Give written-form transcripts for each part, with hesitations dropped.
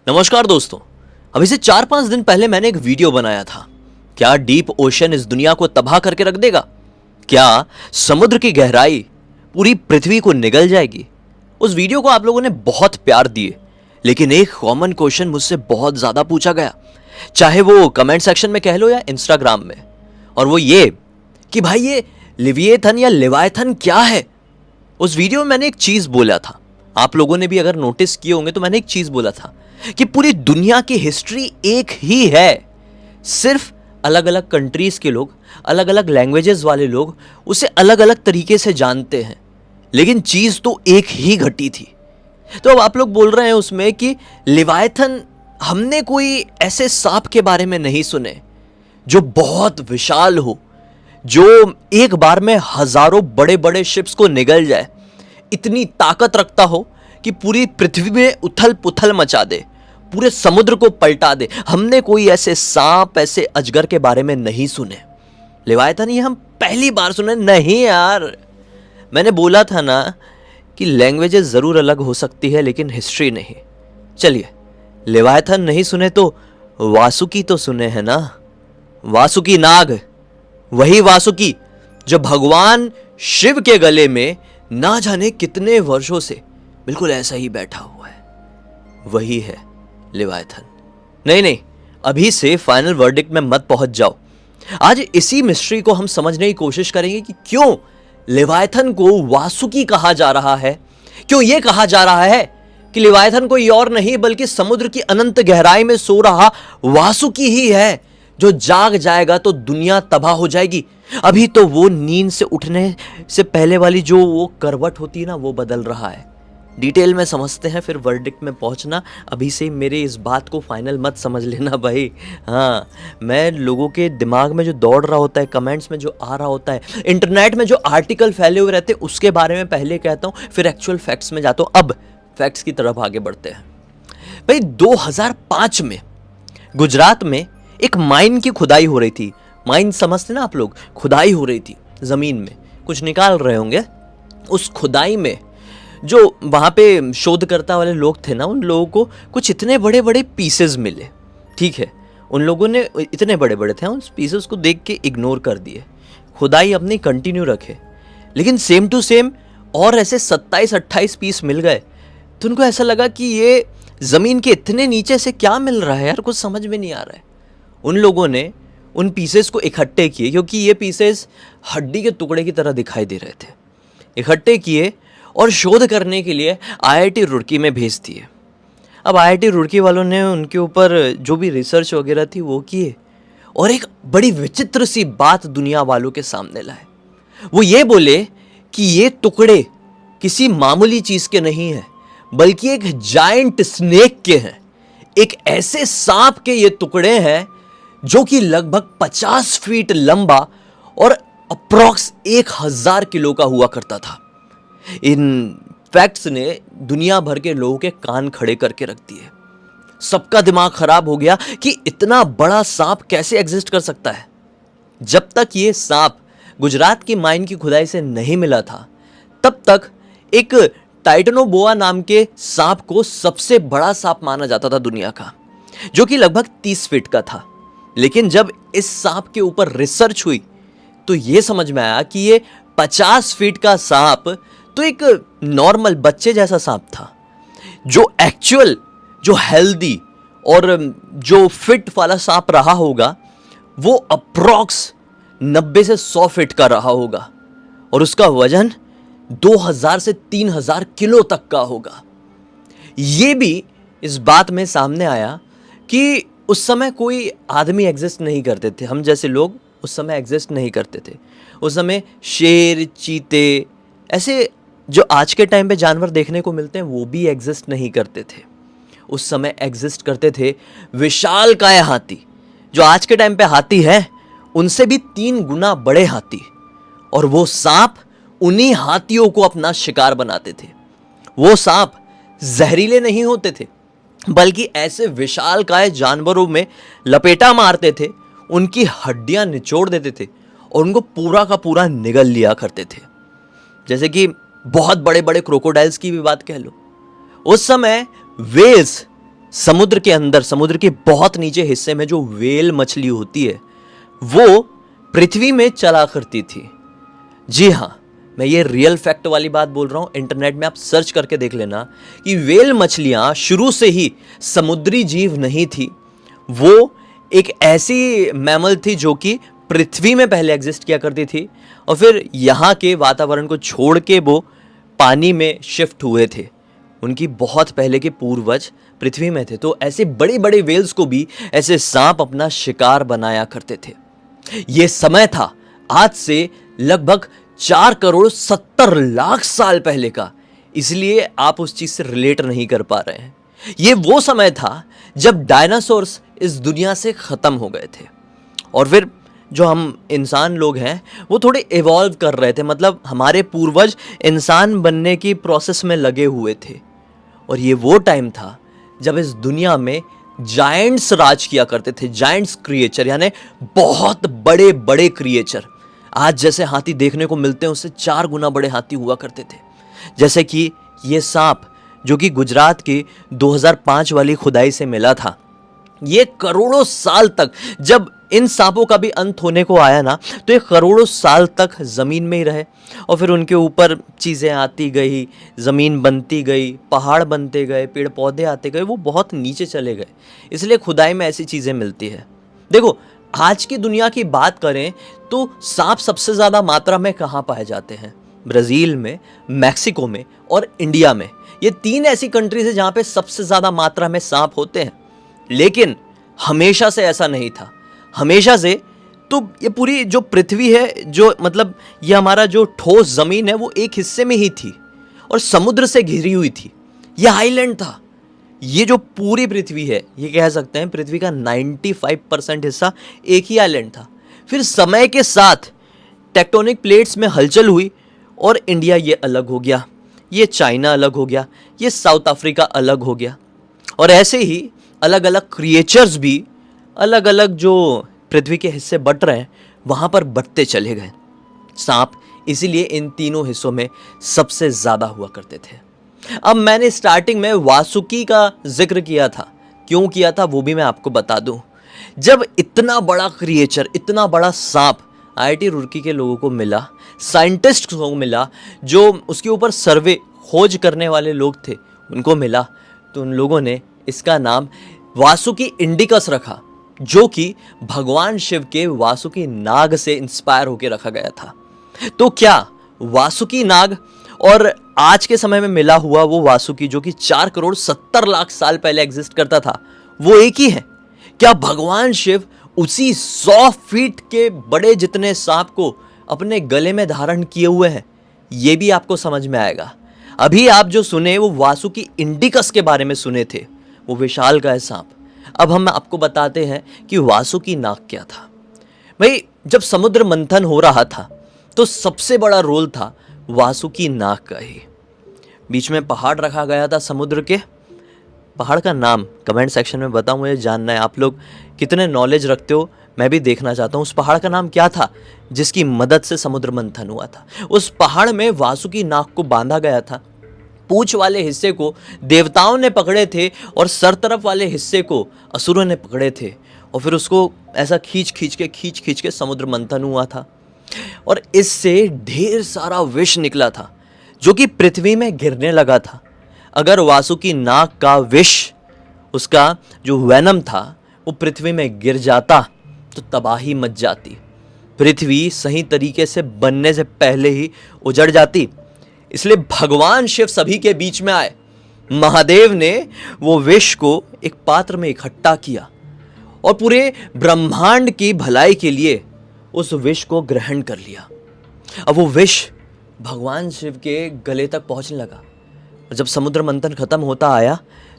नमस्कार दोस्तों। अभी से 4-5 दिन पहले मैंने एक वीडियो बनाया था। क्या डीप ओशन इस दुनिया को तबाह करके रख देगा? क्या समुद्र की गहराई पूरी पृथ्वी को निगल जाएगी? उस वीडियो को आप लोगों ने बहुत प्यार दिए, लेकिन एक कॉमन क्वेश्चन मुझसे बहुत ज्यादा पूछा गया, चाहे वो कमेंट सेक्शन में कह लो या इंस्टाग्राम में, और वो ये कि भाई ये लिविएथन या लेवायथन क्या है? उस वीडियो में मैंने एक चीज बोला था, आप लोगों ने भी अगर नोटिस किए होंगे तो मैंने एक चीज बोला था कि पूरी दुनिया की हिस्ट्री एक ही है, सिर्फ अलग अलग कंट्रीज के लोग, अलग अलग लैंग्वेजेस वाले लोग उसे अलग अलग तरीके से जानते हैं, लेकिन चीज तो एक ही घटी थी। तो अब आप लोग बोल रहे हैं उसमें कि लिवायथन, हमने कोई ऐसे सांप के बारे में नहीं सुने जो बहुत विशाल हो, जो एक बार में हजारों बड़े बड़े शिप्स को निगल जाए, इतनी ताकत रखता हो कि पूरी पृथ्वी में उथल पुथल मचा दे, पूरे समुद्र को पलटा दे। हमने कोई ऐसे सांप, ऐसे अजगर के बारे में नहीं सुने। लेवायथन ये हम पहली बार सुने। नहीं यार, मैंने बोला था ना कि लैंग्वेजेस जरूर अलग हो सकती है लेकिन हिस्ट्री नहीं। चलिए, लेवायथन नहीं सुने तो वासुकी तो सुने हैं ना। वासुकी नाग, वही वासुकी जो भगवान शिव के गले में ना जाने कितने वर्षों से बिल्कुल ऐसा ही बैठा हुआ है, वही है लेवायथन। नहीं, अभी से फाइनल वर्डिक्ट में मत पहुंच जाओ। आज इसी मिस्ट्री को हम समझने की कोशिश करेंगे कि क्यों लेवायथन को वासुकी कहा जा रहा है। क्यों यह कहा जा रहा है कि लेवायथन कोई और नहीं बल्कि समुद्र की अनंत गहराई में सो रहा वासुकी ही है, जो जाग जाएगा तो दुनिया तबाह हो जाएगी। अभी तो वो नींद से उठने से पहले वाली जो वो करवट होती है ना, वो बदल रहा है। डिटेल में समझते हैं, फिर वर्डिक्ट में पहुंचना। अभी से मेरे इस बात को फाइनल मत समझ लेना भाई। हाँ, मैं लोगों के दिमाग में जो दौड़ रहा होता है, कमेंट्स में जो आ रहा होता है, इंटरनेट में जो आर्टिकल फैले हुए रहते हैं, उसके बारे में पहले कहता हूँ, फिर एक्चुअल फैक्ट्स में जाता हूँ। अब फैक्ट्स की तरफ आगे बढ़ते हैं। भाई 2005 में गुजरात में एक माइन की खुदाई हो रही थी। माइन समझते ना आप लोग, खुदाई हो रही थी, जमीन में कुछ निकाल रहे होंगे। उस खुदाई में जो वहां पे शोधकर्ता वाले लोग थे ना, उन लोगों को कुछ इतने बड़े बड़े पीसेस मिले। ठीक है, उन लोगों ने इतने बड़े बड़े थे, उन पीसेस को देख के इग्नोर कर दिए, खुदाई अपनी कंटिन्यू रखे। लेकिन सेम टू सेम और ऐसे 27-28 पीस मिल गए। तो उनको ऐसा लगा कि ये जमीन के इतने नीचे से क्या मिल रहा है यार, कुछ समझ में नहीं आ रहा है। उन लोगों ने उन पीसेस को इकट्ठे किए, क्योंकि ये पीसेस हड्डी के टुकड़े की तरह दिखाई दे रहे थे। इकट्ठे किए और शोध करने के लिए आईआईटी रुड़की में भेज दिए। अब आईआईटी रुड़की वालों ने उनके ऊपर जो भी रिसर्च वगैरह थी वो किए, और एक बड़ी विचित्र सी बात दुनिया वालों के सामने लाए। वो ये बोले कि ये टुकड़े किसी मामूली चीज के नहीं है, बल्कि एक जायंट स्नेक के हैं। एक ऐसे सांप के ये टुकड़े हैं जो कि लगभग 50 फीट लंबा और अप्रॉक्स 1000 किलो का हुआ करता था। इन फैक्ट्स ने दुनिया भर के लोगों के कान खड़े करके रख दिए। सबका दिमाग खराब हो गया कि इतना बड़ा सांप कैसे एग्जिस्ट कर सकता है। जब तक ये सांप गुजरात की माइन की खुदाई से नहीं मिला था, तब तक एक टाइटनोबोआ नाम के सांप को सबसे बड़ा सांप माना जाता था दुनिया का, जो कि लगभग 30 फीट का था। लेकिन जब इस सांप के ऊपर रिसर्च हुई तो यह समझ में आया कि ये 50 फीट का सांप तो एक नॉर्मल बच्चे जैसा सांप था। जो एक्चुअल, जो हेल्दी और जो फिट वाला सांप रहा होगा, वो अप्रॉक्स 90 से 100 फीट का रहा होगा, और उसका वजन 2000 से 3000 किलो तक का होगा। ये भी इस बात में सामने आया कि उस समय कोई आदमी एग्जिस्ट नहीं करते थे, हम जैसे लोग उस समय एग्जिस्ट नहीं करते थे। उस समय शेर, चीते, ऐसे जो आज के टाइम पे जानवर देखने को मिलते हैं, वो भी एग्जिस्ट नहीं करते थे। उस समय एग्जिस्ट करते थे विशालकाय हाथी। जो आज के टाइम पे हाथी है, उनसे भी 3 गुना बड़े हाथी, और वो सांप उन्हीं हाथियों को अपना शिकार बनाते थे। वो सांप जहरीले नहीं होते थे, बल्कि ऐसे विशालकाय जानवरों में लपेटा मारते थे, उनकी हड्डियां निचोड़ देते थे और उनको पूरा का पूरा निगल लिया करते थे। जैसे कि बहुत बड़े बड़े क्रोकोडाइल्स की भी बात कह लो, उस समय वेल्स समुद्र के अंदर, समुद्र के बहुत नीचे हिस्से में जो व्हेल मछली होती है वो पृथ्वी में चला करती थी। जी हाँ, मैं ये रियल फैक्ट वाली बात बोल रहा हूँ। इंटरनेट में आप सर्च करके देख लेना कि व्हेल मछलियाँ शुरू से ही समुद्री जीव नहीं थी। वो एक ऐसी मैमल थी जो कि पृथ्वी में पहले एग्जिस्ट किया करती थी और फिर यहाँ के वातावरण को छोड़ के वो पानी में शिफ्ट हुए थे। उनकी बहुत पहले के पूर्वज पृथ्वी में थे, तो ऐसे बड़े बड़े व्हेल्स को भी ऐसे सांप अपना शिकार बनाया करते थे। ये समय था आज से लगभग 4,70,00,000 साल पहले का, इसलिए आप उस चीज से रिलेट नहीं कर पा रहे हैं। ये वो समय था जब डायनासोर्स इस दुनिया से खत्म हो गए थे और फिर जो हम इंसान लोग हैं वो थोड़े इवॉल्व कर रहे थे, मतलब हमारे पूर्वज इंसान बनने की प्रोसेस में लगे हुए थे। और ये वो टाइम था जब इस दुनिया में जायंट्स राज किया करते थे। जायंट्स क्रिएचर यानी बहुत बड़े बड़े क्रिएचर, आज जैसे हाथी देखने को मिलते हैं उससे 4 गुना बड़े हाथी हुआ करते थे। जैसे कि ये सांप जो कि गुजरात की 2005 वाली खुदाई से मिला था, ये करोड़ों साल तक, जब इन सांपों का भी अंत होने को आया ना, तो ये करोड़ों साल तक ज़मीन में ही रहे और फिर उनके ऊपर चीज़ें आती गई, ज़मीन बनती गई, पहाड़ बनते गए, पेड़ पौधे आते गए, वो बहुत नीचे चले गए। इसलिए खुदाई में ऐसी चीज़ें मिलती है। देखो, आज की दुनिया की बात करें तो सांप सबसे ज़्यादा मात्रा में कहाँ पाए जाते हैं? ब्राज़ील में, मैक्सिको में और इंडिया में। ये 3 ऐसी कंट्रीज है जहाँ पे सबसे ज़्यादा मात्रा में सांप होते हैं। लेकिन हमेशा से ऐसा नहीं था। हमेशा से तो ये पूरी जो पृथ्वी है, जो मतलब ये हमारा जो ठोस ज़मीन है, वो एक हिस्से में ही थी और समुद्र से घिरी हुई थी। ये आइलैंड था। ये जो पूरी पृथ्वी है, ये कह सकते हैं पृथ्वी का 95% हिस्सा एक ही आइलैंड था। फिर समय के साथ टेक्टोनिक प्लेट्स में हलचल हुई और इंडिया ये अलग हो गया, ये चाइना अलग हो गया, ये साउथ अफ्रीका अलग हो गया और ऐसे ही अलग अलग क्रिएचर्स भी अलग अलग जो पृथ्वी के हिस्से बट रहे हैं वहाँ पर बढ़ते चले गए। सांप इसीलिए इन तीनों हिस्सों में सबसे ज़्यादा हुआ करते थे। अब मैंने स्टार्टिंग में वासुकी का जिक्र किया था, क्यों किया था वो भी मैं आपको बता दूं। जब इतना बड़ा क्रिएचर, इतना बड़ा सांप आईआईटी रुड़की के लोगों को मिला, साइंटिस्ट को मिला, जो उसके ऊपर सर्वे खोज करने वाले लोग थे उनको मिला, तो उन लोगों ने इसका नाम वासुकी इंडिकस रखा, जो कि भगवान शिव के वासुकी नाग से इंस्पायर होकर रखा गया था। तो क्या वासुकी नाग और आज के समय में मिला हुआ वो वासुकी जो कि 4,70,00,000 साल पहले एग्जिस्ट करता था, वो एक ही है? क्या भगवान शिव उसी 100 फीट के बड़े जितने सांप को अपने गले में धारण किए हुए हैं? ये भी आपको समझ में आएगा। अभी आप जो सुने वो वासुकी इंडिकस के बारे में सुने थे, वो विशालकाय सांप। अब हम आपको बताते हैं कि वासुकी नाग क्या था। भाई, जब समुद्र मंथन हो रहा था तो सबसे बड़ा रोल था वासुकी नाग का ही। बीच में पहाड़ रखा गया था समुद्र के। पहाड़ का नाम कमेंट सेक्शन में बताओ, मुझे जानना है आप लोग कितने नॉलेज रखते हो, मैं भी देखना चाहता हूँ। उस पहाड़ का नाम क्या था जिसकी मदद से समुद्र मंथन हुआ था? उस पहाड़ में वासुकी नाग को बांधा गया था। पूंछ वाले हिस्से को देवताओं ने पकड़े थे और सर तरफ वाले हिस्से को असुरों ने पकड़े थे और फिर उसको ऐसा खींच खींच के समुद्र मंथन हुआ था और इससे ढेर सारा विष निकला था जो कि पृथ्वी में गिरने लगा था। अगर वासुकी नाग का विष, उसका जो वेनम था, वो पृथ्वी में गिर जाता तो तबाही मच जाती। पृथ्वी सही तरीके से बनने से पहले ही उजड़ जाती। इसलिए भगवान शिव सभी के बीच में आए। महादेव ने वो विष को एक पात्र में इकट्ठा किया और पूरे ब्रह्मांड की भलाई के लिए उस विष को ग्रहण कर लिया। अब वो विष भगवान शिव के गले तक पहुंचने लगा। जब समुद्र मंथन खत्म होता आया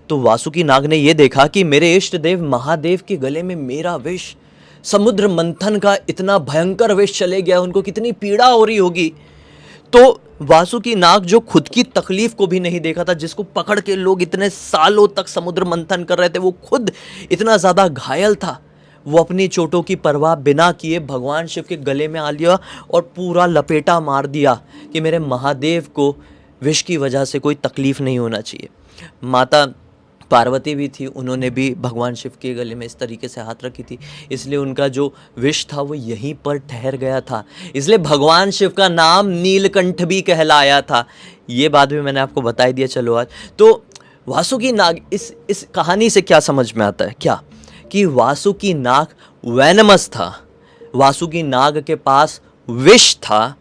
तो वासुकी नाग ने यह देखा कि मेरे इष्ट देव महादेव के गले में मेरा विष, समुद्र मंथन का इतना भयंकर विष चले गया, उनको कितनी पीड़ा हो रही होगी। तो वासुकी नाग जो खुद की तकलीफ को भी नहीं देखा था, जिसको पकड़ के लोग इतने सालों तक समुद्र मंथन कर रहे थे, वो खुद इतना ज़्यादा घायल था। वो अपनी चोटों की परवाह बिना किए भगवान शिव के गले में आ लिया और पूरा लपेटा मार दिया कि मेरे महादेव को विष की वजह से कोई तकलीफ नहीं होना चाहिए। माता पार्वती भी थी, उन्होंने भी भगवान शिव के गले में इस तरीके से हाथ रखी थी, इसलिए उनका जो विष था वो यहीं पर ठहर गया था, इसलिए भगवान शिव का नाम नीलकंठ भी कहलाया था। ये बात भी मैंने आपको बता ही दिया। चलो आज तो वासुकी नाग, इस कहानी से क्या समझ में आता है, क्या कि वासुकी नाग वेनमस था, वासुकी नाग के पास विष था,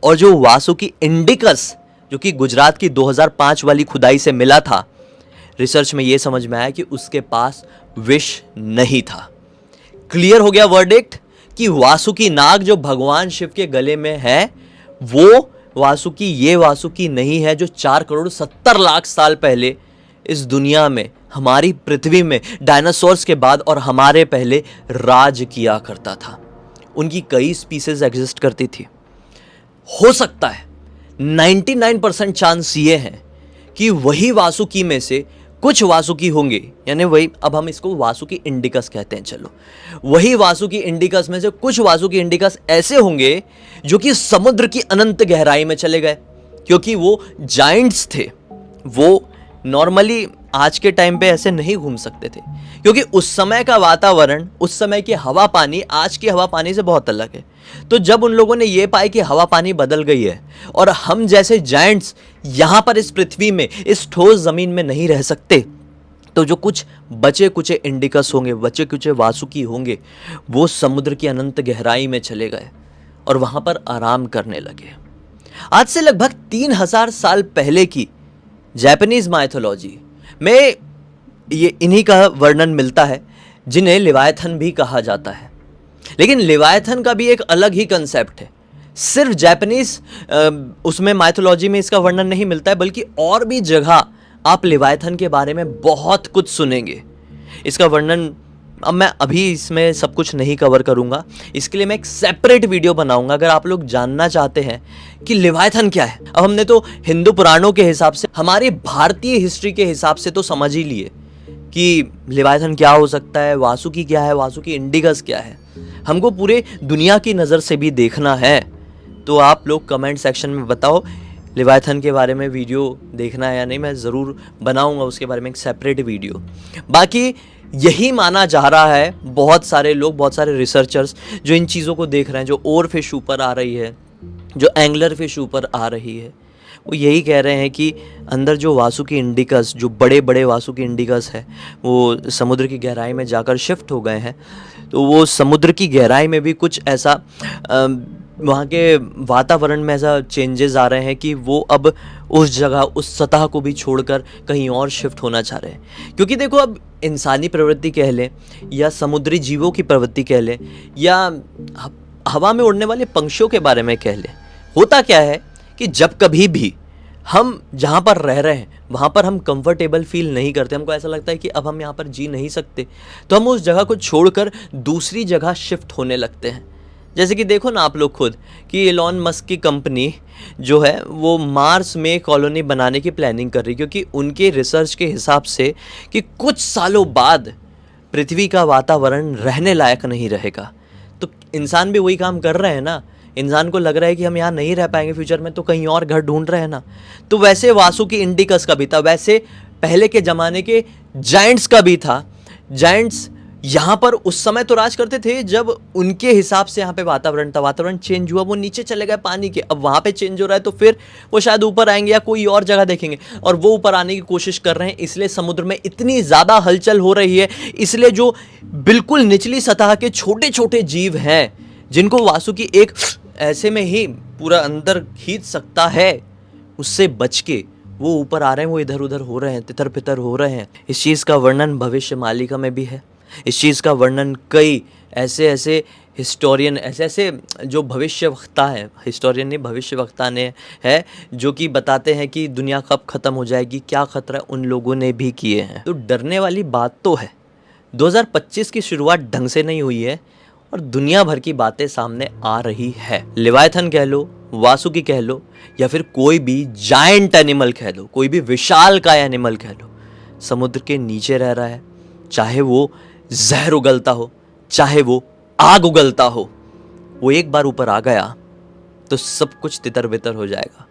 और जो वासुकी इंडिकस जो कि गुजरात की 2005 वाली खुदाई से मिला था, रिसर्च में ये समझ में आया कि उसके पास विष नहीं था। क्लियर हो गया वर्डिक्ट कि वासुकी नाग जो भगवान शिव के गले में है वो वासुकी ये वासुकी नहीं है जो 4,70,00,000 साल पहले इस दुनिया में, हमारी पृथ्वी में डायनासोर्स के बाद और हमारे पहले राज किया करता था। उनकी कई स्पीसीज एग्जिस्ट करती थी। हो सकता है 99% चांस ये है कि वही वासुकी में से कुछ वासुकी होंगे, यानी वही, अब हम इसको वासुकी इंडिकस कहते हैं, चलो वही वासुकी इंडिकस में से कुछ वासुकी इंडिकस ऐसे होंगे जो कि समुद्र की अनंत गहराई में चले गए, क्योंकि वो जायंट्स थे। वो नॉर्मली आज के टाइम पे ऐसे नहीं घूम सकते थे, क्योंकि उस समय का वातावरण, उस समय की हवा पानी आज की हवा पानी से बहुत अलग है। तो जब उन लोगों ने ये पाया कि हवा पानी बदल गई है और हम जैसे जायंट्स यहाँ पर इस पृथ्वी में, इस ठोस जमीन में नहीं रह सकते, तो जो कुछ बचे कुचे इंडिकस होंगे, बचे कुचे वासुकी होंगे, वो समुद्र की अनंत गहराई में चले गए और वहाँ पर आराम करने लगे। आज से लगभग 3,000 साल पहले की जापानीज माइथोलॉजी में ये इन्हीं का वर्णन मिलता है, जिन्हें लिवायथन भी कहा जाता है। लेकिन लिवायथन का भी एक अलग ही कंसेप्ट है। सिर्फ जापानीज उसमें माइथोलॉजी में इसका वर्णन नहीं मिलता है, बल्कि और भी जगह आप लिवायथन के बारे में बहुत कुछ सुनेंगे। इसका वर्णन अब मैं अभी इसमें सब कुछ नहीं कवर करूंगा, इसके लिए मैं एक सेपरेट वीडियो बनाऊंगा। अगर आप लोग जानना चाहते हैं कि लिवायथन क्या है, अब हमने तो हिंदू पुराणों के हिसाब से, हमारी भारतीय हिस्ट्री के हिसाब से तो समझ ही लिए कि लिवायथन क्या हो सकता है, वासुकी क्या है, वासुकी इंडिकस क्या है। हमको पूरे दुनिया की नज़र से भी देखना है, तो आप लोग कमेंट सेक्शन में बताओ लिवायथन के बारे में वीडियो देखना है या नहीं। मैं ज़रूर बनाऊंगा उसके बारे में एक सेपरेट वीडियो। बाकी यही माना जा रहा है, बहुत सारे लोग, बहुत सारे रिसर्चर्स जो इन चीज़ों को देख रहे हैं, जो ओर फिश ऊपर आ रही है, जो एंगलर फिश ऊपर आ रही है, वो यही कह रहे हैं कि अंदर जो वासुकी इंडिकस, जो बड़े बड़े वासुकी इंडिकस है, वो समुद्र की गहराई में जाकर शिफ्ट हो गए हैं। तो वो समुद्र की गहराई में भी कुछ ऐसा वहाँ के वातावरण में ऐसा चेंजेस आ रहे हैं कि वो अब उस जगह, उस सतह को भी छोड़कर कहीं और शिफ्ट होना चाह रहे हैं। क्योंकि देखो, अब इंसानी प्रवृत्ति कह लें या समुद्री जीवों की प्रवृत्ति कह लें या हवा में उड़ने वाले पंक्षियों के बारे में कह लें, होता क्या है कि जब कभी भी हम जहाँ पर रह रहे हैं वहाँ पर हम कंफर्टेबल फील नहीं करते, हमको ऐसा लगता है कि अब हम यहाँ पर जी नहीं सकते, तो हम उस जगह को छोड़कर दूसरी जगह शिफ्ट होने लगते हैं। जैसे कि देखो ना आप लोग खुद कि एलॉन मस्क की कंपनी जो है वो मार्स में कॉलोनी बनाने की प्लानिंग कर रही है, क्योंकि उनके रिसर्च के हिसाब से कि कुछ सालों बाद पृथ्वी का वातावरण रहने लायक नहीं रहेगा। तो इंसान भी वही काम कर रहे हैं ना, इंसान को लग रहा है कि हम यहाँ नहीं रह पाएंगे फ्यूचर में, तो कहीं और घर ढूंढ रहे हैं ना। तो वैसे वासुकी इंडिकस का भी था, वैसे पहले के ज़माने के जायंट्स का भी था। जायंट्स यहाँ पर उस समय तो राज करते थे जब उनके हिसाब से यहाँ पे वातावरण था, वातावरण चेंज हुआ, वो नीचे चले गए पानी के, अब वहाँ पे चेंज हो रहा है, तो फिर वो शायद ऊपर आएंगे या कोई और जगह देखेंगे, और वो ऊपर आने की कोशिश कर रहे हैं। इसलिए समुद्र में इतनी ज़्यादा हलचल हो रही है, इसलिए जो बिल्कुल निचली सतह के छोटे छोटे जीव हैं, जिनको वासुकी एक ऐसे में ही पूरा अंदर खींच सकता है, उससे बच के वो ऊपर आ रहे हैं, वो इधर उधर हो रहे हैं, तितर पितर हो रहे हैं। इस चीज़ का वर्णन भविष्य मालिका में भी है। इस चीज़ का वर्णन कई ऐसे हिस्टोरियन, ऐसे जो भविष्यवक्ता हैं, हिस्टोरियन नहीं भविष्यवक्ता ने है, जो कि बताते हैं कि दुनिया कब ख़त्म हो जाएगी, क्या ख़तरा, उन लोगों ने भी किए हैं। तो डरने वाली बात तो है। 2025 की शुरुआत ढंग से नहीं हुई है और दुनिया भर की बातें सामने आ रही है। लिवायथन कह लो, वासुकी कह लो, या फिर कोई भी जायंट एनिमल कह लो, कोई भी विशालकाय एनिमल कह लो, समुद्र के नीचे रह रहा है। चाहे वो जहर उगलता हो, चाहे वो आग उगलता हो, वो एक बार ऊपर आ गया तो सब कुछ तितर बितर हो जाएगा।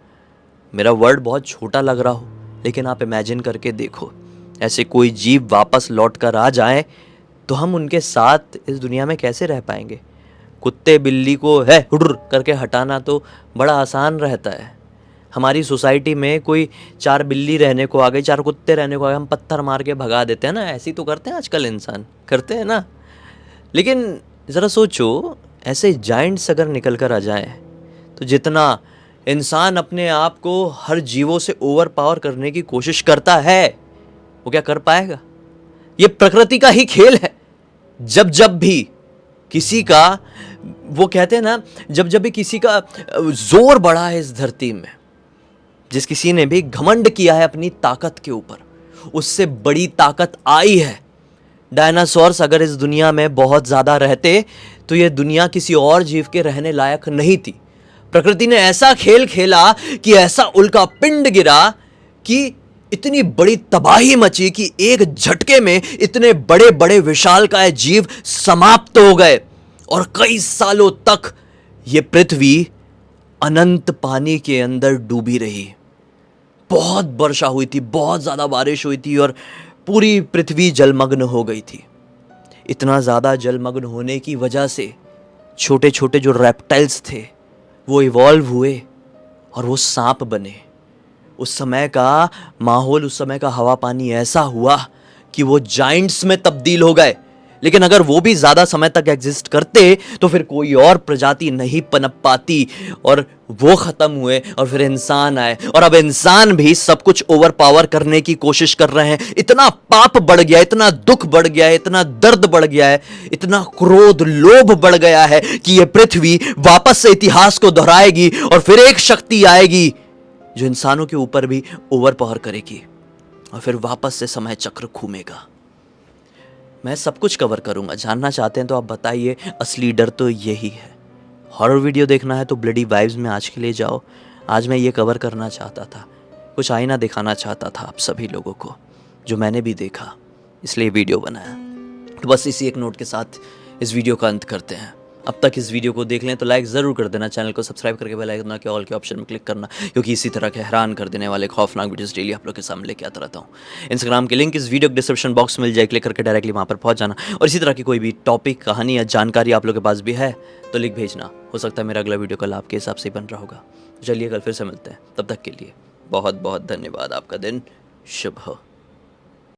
मेरा वर्ड बहुत छोटा लग रहा हो, लेकिन आप इमेजिन करके देखो ऐसे कोई जीव वापस लौट कर आ जाए तो हम उनके साथ इस दुनिया में कैसे रह पाएंगे। कुत्ते बिल्ली को है हुड्र करके हटाना तो बड़ा आसान रहता है। हमारी सोसाइटी में कोई 4 बिल्ली रहने को आ गई, 4 कुत्ते रहने को आ गए, हम पत्थर मार के भगा देते हैं ना। ऐसी तो करते हैं आजकल, इंसान करते हैं ना। लेकिन ज़रा सोचो, ऐसे जाइंट्स अगर निकल कर आ जाए तो जितना इंसान अपने आप को हर जीवों से ओवर पावर करने की कोशिश करता है, वो क्या कर पाएगा? ये प्रकृति का ही खेल है। जब जब भी किसी का, वो कहते हैं ना, जब जब भी किसी का जोर बढ़ा है इस धरती में, जिस किसी ने भी घमंड किया है अपनी ताकत के ऊपर, उससे बड़ी ताकत आई है। डायनासोर्स अगर इस दुनिया में बहुत ज़्यादा रहते तो ये दुनिया किसी और जीव के रहने लायक नहीं थी। प्रकृति ने ऐसा खेल खेला कि ऐसा उल्का पिंड गिरा कि इतनी बड़ी तबाही मची कि एक झटके में इतने बड़े बड़े विशालकाय जीव समाप्त हो गए और कई सालों तक ये पृथ्वी अनंत पानी के अंदर डूबी रही। बहुत वर्षा हुई थी, बहुत ज़्यादा बारिश हुई थी और पूरी पृथ्वी जलमग्न हो गई थी। इतना ज़्यादा जलमग्न होने की वजह से छोटे छोटे जो रेप्टाइल्स थे वो इवॉल्व हुए और वो सांप बने। उस समय का माहौल, उस समय का हवा पानी ऐसा हुआ कि वो जाइंट्स में तब्दील हो गए। लेकिन अगर वो भी ज़्यादा समय तक एग्जिस्ट करते तो फिर कोई और प्रजाति नहीं पनप पाती और वो ख़त्म हुए और फिर इंसान आए। और अब इंसान भी सब कुछ ओवर पावर करने की कोशिश कर रहे हैं। इतना पाप बढ़ गया, इतना दुख बढ़ गया है, इतना दर्द बढ़ गया है, इतना क्रोध लोभ बढ़ गया है कि ये पृथ्वी वापस से इतिहास को दोहराएगी और फिर एक शक्ति आएगी जो इंसानों के ऊपर भी ओवर पावर करेगी और फिर वापस से समय चक्र घूमेगा। मैं सब कुछ कवर करूंगा। जानना चाहते हैं तो आप बताइए। असली डर तो यही है। हॉरर वीडियो देखना है तो ब्लडी वाइब्स में आज के लिए जाओ। आज मैं ये कवर करना चाहता था, कुछ आईना दिखाना चाहता था आप सभी लोगों को, जो मैंने भी देखा, इसलिए वीडियो बनाया। तो बस इसी एक नोट के साथ इस वीडियो का अंत करते हैं। अब तक इस वीडियो को देख लें तो लाइक ज़रूर कर देना, चैनल को सब्सक्राइब करके बेल आइकन के ऑल के ऑप्शन में क्लिक करना, क्योंकि इसी तरह के हैरान कर देने वाले खौफनाक वीडियोस डेली आप लोग के सामने लेके आता रहता हूँ। इंस्टाग्राम की लिंक इस वीडियो के डिस्क्रिप्शन बॉक्स में मिल जाए, क्लिक करके डायरेक्टली वहाँ पर पहुँच जाना। और इसी तरह की कोई भी टॉपिक, कहानी या जानकारी आप लोग के पास भी है तो लिख भेजना। हो सकता है मेरा अगला वीडियो कल आपके हिसाब से बन रहा होगा। चलिए कल फिर से मिलते हैं, तब तक के लिए बहुत बहुत धन्यवाद। आपका दिन शुभ हो।